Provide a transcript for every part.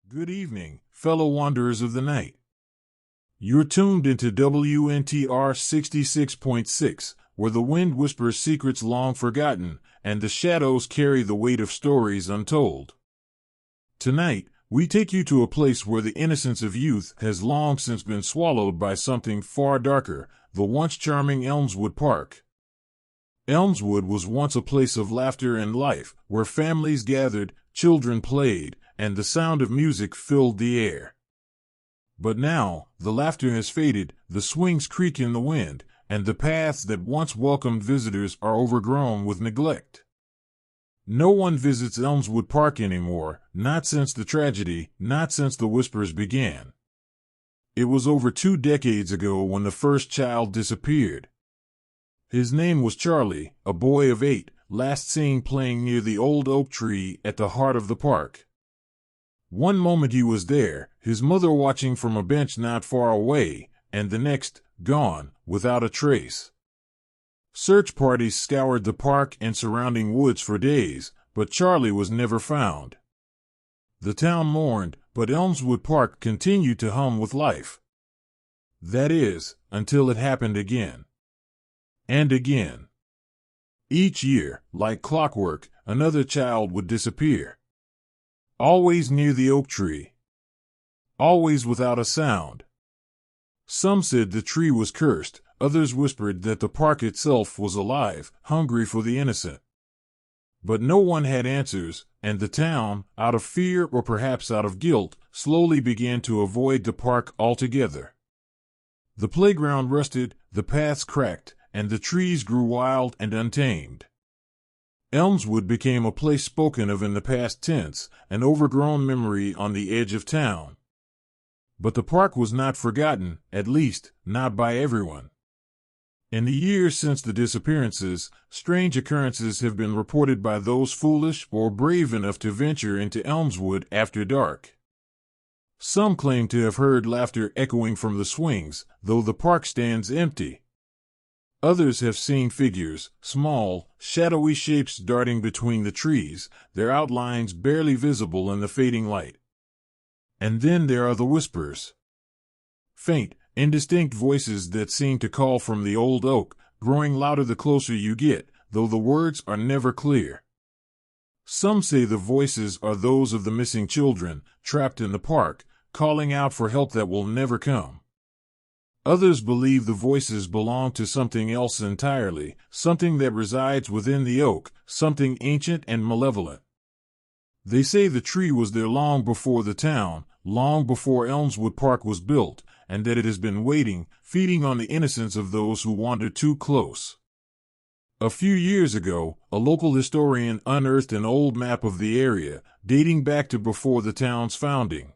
Good evening, fellow wanderers of the night. You're tuned into WNTR 66.6, where the wind whispers secrets long forgotten, and the shadows carry the weight of stories untold. Tonight, we take you to a place where the innocence of youth has long since been swallowed by something far darker, the once charming Elmswood Park. Elmswood was once a place of laughter and life, where families gathered, children played, and the sound of music filled the air. But now, the laughter has faded, the swings creak in the wind, and the paths that once welcomed visitors are overgrown with neglect. No one visits Elmswood Park anymore, not since the tragedy, not since the whispers began. It was over 2 decades ago when the first child disappeared. His name was Charlie, a boy of 8, last seen playing near the old oak tree at the heart of the park. One moment he was there, his mother watching from a bench not far away, and the next, gone, without a trace. Search parties scoured the park and surrounding woods for days, but Charlie was never found. The town mourned, but Elmswood Park continued to hum with life. That is, until it happened again. And again. Each year, like clockwork, another child would disappear. Always near the oak tree. Always without a sound. Some said the tree was cursed, others whispered that the park itself was alive, hungry for the innocent. But no one had answers, and the town, out of fear or perhaps out of guilt, slowly began to avoid the park altogether. The playground rusted, the paths cracked, and the trees grew wild and untamed. Elmswood became a place spoken of in the past tense, an overgrown memory on the edge of town. But the park was not forgotten, at least, not by everyone. In the years since the disappearances, strange occurrences have been reported by those foolish or brave enough to venture into Elmswood after dark. Some claim to have heard laughter echoing from the swings, though the park stands empty. Others have seen figures, small, shadowy shapes darting between the trees, their outlines barely visible in the fading light. And then there are the whispers. Faint, indistinct voices that seem to call from the old oak, growing louder the closer you get, though the words are never clear. Some say the voices are those of the missing children, trapped in the park, calling out for help that will never come. Others believe the voices belong to something else entirely, something that resides within the oak, something ancient and malevolent. They say the tree was there long before the town, long before Elmswood Park was built, and that it has been waiting, feeding on the innocence of those who wander too close. A few years ago, a local historian unearthed an old map of the area, dating back to before the town's founding.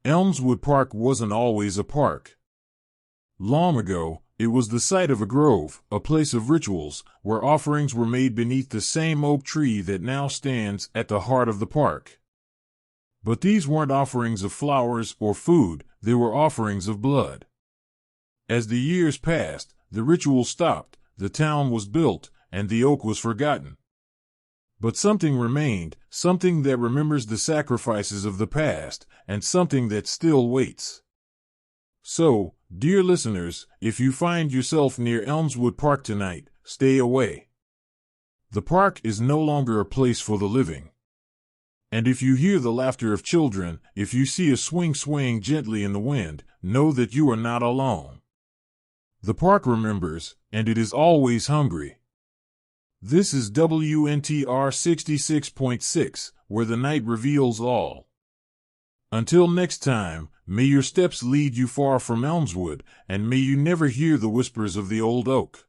Elmswood Park wasn't always a park. Long ago, it was the site of a grove, a place of rituals, where offerings were made beneath the same oak tree that now stands at the heart of the park. But these weren't offerings of flowers or food, they were offerings of blood. As the years passed, the ritual stopped, the town was built, and the oak was forgotten. But something remained, something that remembers the sacrifices of the past, and something that still waits. So, dear listeners, if you find yourself near Elmswood Park tonight, stay away. The park is no longer a place for the living. And if you hear the laughter of children, if you see a swing swaying gently in the wind, know that you are not alone. The park remembers, and it is always hungry. This is WNTR 66.6, where the night reveals all. Until next time, may your steps lead you far from Elmswood, and may you never hear the whispers of the old oak.